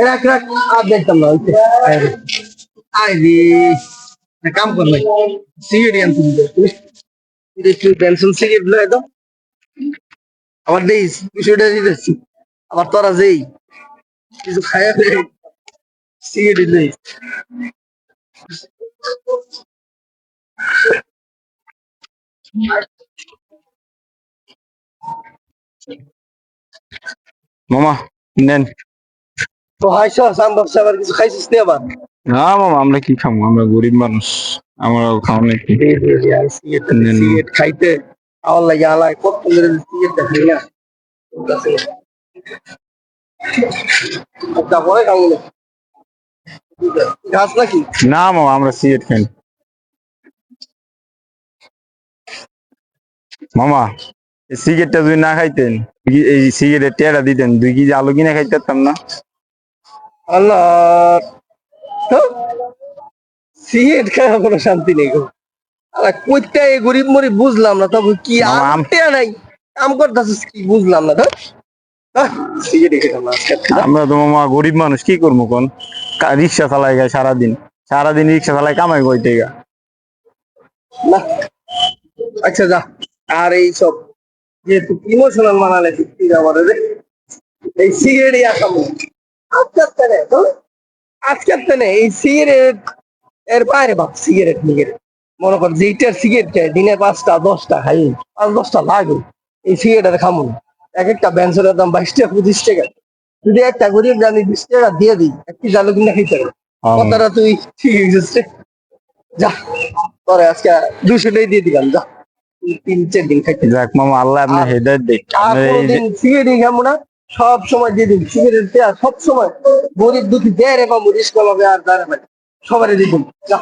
রাখ রাখ, আর দেখতাম না হইছে। আরে কাম কর ভাই, সিগারেট আনতে দিতে একটু টেনশন সিগারেট লয় তো আবার দেইস বিষয়টা দিতেছি আবার তোরা যেই কিছু খায়া সিগারেট নেই। মামা নেন। তো হাইছ সাম্বার সাবার কিছু খাইছিস নি আবার? না মামা, আমরা কি খাবো, আমরা গরিব মানুষ, আমরাও খাও নাকি। নেন। সিগারেট খাইতে আমার লাগে আলায় কত সিগারেটটা খাই না তারপরে খাবো না গাছ নাকি? না মামা, আমরা সিগারেট খাই না। মামা এই সিগারেটটা যদি না খাইতেন, এই সিগারেট টেরা দিতেন, 2 কেজি আলু কিনে খাইতে পারতাম না। আল্লাহ, সিগারেট খাওয়া কোনো শান্তি নেই গো। আরে কইতে এই গরিব মরিব বুঝলাম না, তবে কি মামা, আমতে নাই কাম করতেছিস কি বুঝলাম না তো। সিগারেট খেতাম না আজকে থেকে। আমরা তো মামা গরিব মানুষ, কি করবো কোন? রিক্সা চালাই গায় সারাদিন, সারাদিন রিক্সা চালাই, কামাই কই টাকা? না আচ্ছা যা, আর এই সব যেহেতু ইমোশনাল মানালে সত্যি আমার রে, এই সিগারেটই আসামো আজকে নে তো, আজকে নে এই সিগারেট এর বাইরে ভাব সিগারেট মিগারেট মনে কর যেইটার সিগারেট খাই দিনে 5টা 10টা খাই, 5-10টা লাগে এই সিগারেটের খামো না। এক একটা ব্যান্সের দাম 22 টাকা 25 টাকা, যদি একটা গরিব জানি 20 টাকা দিয়ে দিই একটি জালো কিনা খাইতে পারে কথাটা তুই ঠিক আছে। যা তোরে আজকে 200 টাই দিয়ে দিলাম, যা 3-4 দিন খাইতে। যাক মামা, আল্লাহ আপনার হেদায়েত দেখ। আর আপনার এই যে কোনদিন সিগারেট খাবো না, সব সময় দিয়ে দিন সিগারেট দেয়া, সব সময় গরিব দুঃখী দেয় রে বাবু, রিস্ক হবে আর দাঁড়ে ভাই সবাই দিয়ে দিন, যা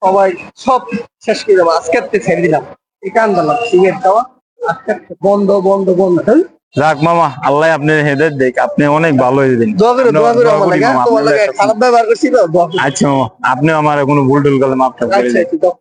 সবাই সব শেষ করে দেবো আজকে থেকে ছেড়ে দিলাম এই কান দিলাম সিগারেট খাওয়া আজকে বন্ধ বন্ধ বন্ধ। হ্যাঁ যাক মামা, আল্লাহ আপনার হেদায়েত দেখ, আপনি অনেক ভালো হয়ে দিন। দোয়া করে দোয়া আমার করি লাগে, মামা, তোমার আপনার লাগে লেখা- খারাপ ব্যবহার করছি তো দোয়া করি। আচ্ছা মামা, আপনি আমার কোনো ভুল টুল করলে মাফ করে আচ্ছা দেন। আচ্ছা, দাও।